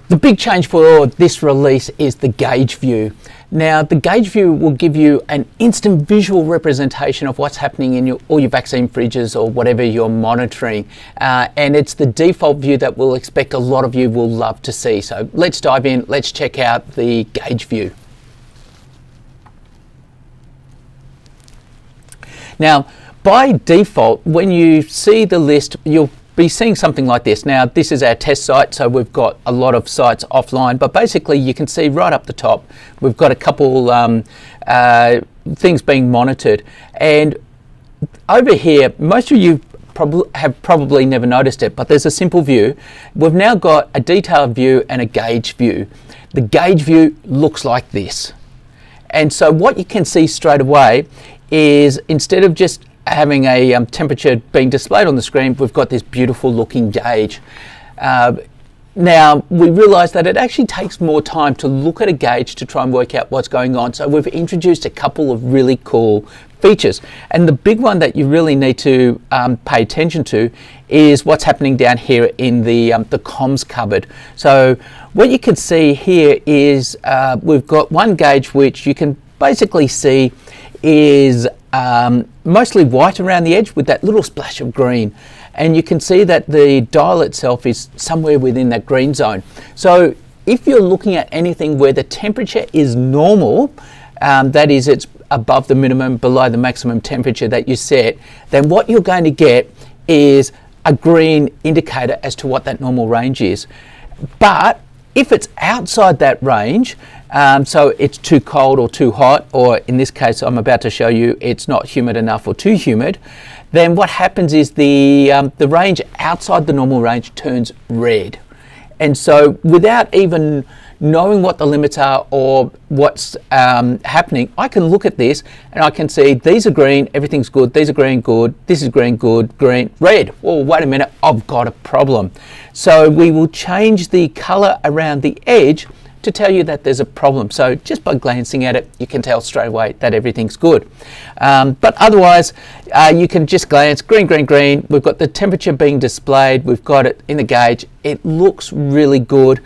The big change for this release is the gauge view. Now, the gauge view will give you an instant visual representation of what's happening in all your vaccine fridges or whatever you're monitoring. And it's the default view that we'll expect a lot of you will love to see. So let's dive in, let's check out the gauge view. Now, by default, when you see the list, you'll be seeing something like this. Now, this is our test site, so we've got a lot of sites offline, but basically you can see right up the top, we've got a couple things being monitored. And over here, most of you have probably never noticed it, but there's a simple view. We've now got a detailed view and a gauge view. The gauge view looks like this. And so what you can see straight away is, instead of just having a temperature being displayed on the screen, we've got this beautiful looking gauge. Now, we realize that it actually takes more time to look at a gauge to try and work out what's going on. So we've introduced a couple of really cool features. And the big one that you really need to pay attention to is what's happening down here in the comms cupboard. So what you can see here is we've got one gauge which you can basically see is mostly white around the edge with that little splash of green, and you can see that the dial itself is somewhere within that green zone. So if you're looking at anything where the temperature is normal, that is, it's above the minimum, below the maximum temperature that you set, then what you're going to get is a green indicator as to what that normal range is. But if it's outside that range, so it's too cold or too hot, or in this case I'm about to show you it's not humid enough or too humid, then what happens is the range outside the normal range turns red. And so without even knowing what the limits are or what's happening, I can look at this and I can see these are green, everything's good, these are green, good, this is green, good, green, red. Oh, wait a minute, I've got a problem. So we will change the color around the edge to tell you that there's a problem. So just by glancing at it, you can tell straight away that everything's good. But otherwise, you can just glance, green, green, green. We've got the temperature being displayed. We've got it in the gauge. It looks really good.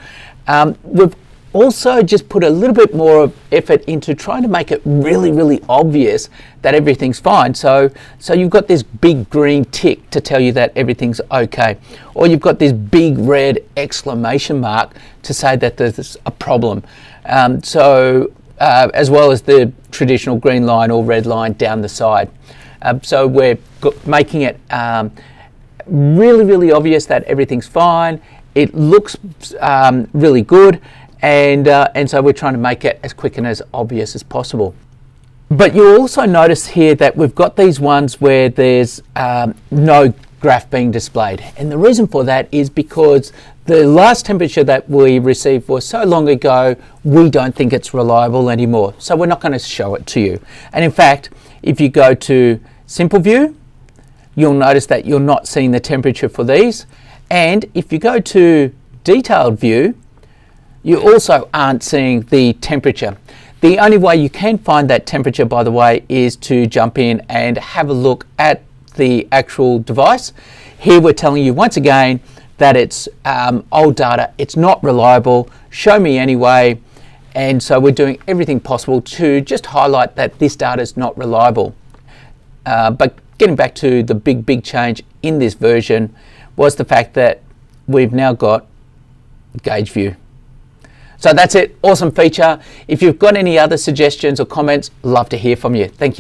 We've also just put a little bit more of effort into trying to make it really, really obvious that everything's fine. So you've got this big green tick to tell you that everything's okay. Or you've got this big red exclamation mark to say that there's a problem. As well as the traditional green line or red line down the side. So we're making it really, really obvious that everything's fine. It looks really good. And so we're trying to make it as quick and as obvious as possible. But you'll also notice here that we've got these ones where there's no graph being displayed. And the reason for that is because the last temperature that we received was so long ago, we don't think it's reliable anymore. So we're not going to show it to you. And in fact, if you go to Simple View, you'll notice that you're not seeing the temperature for these. And if you go to Detailed View, you also aren't seeing the temperature. The only way you can find that temperature, by the way, is to jump in and have a look at the actual device. Here we're telling you once again that it's old data, it's not reliable, show me anyway. And so we're doing everything possible to just highlight that this data is not reliable. But getting back to the big change in this version was the fact that we've now got gauge view. So that's it, awesome feature. If you've got any other suggestions or comments, love to hear from you. Thank you.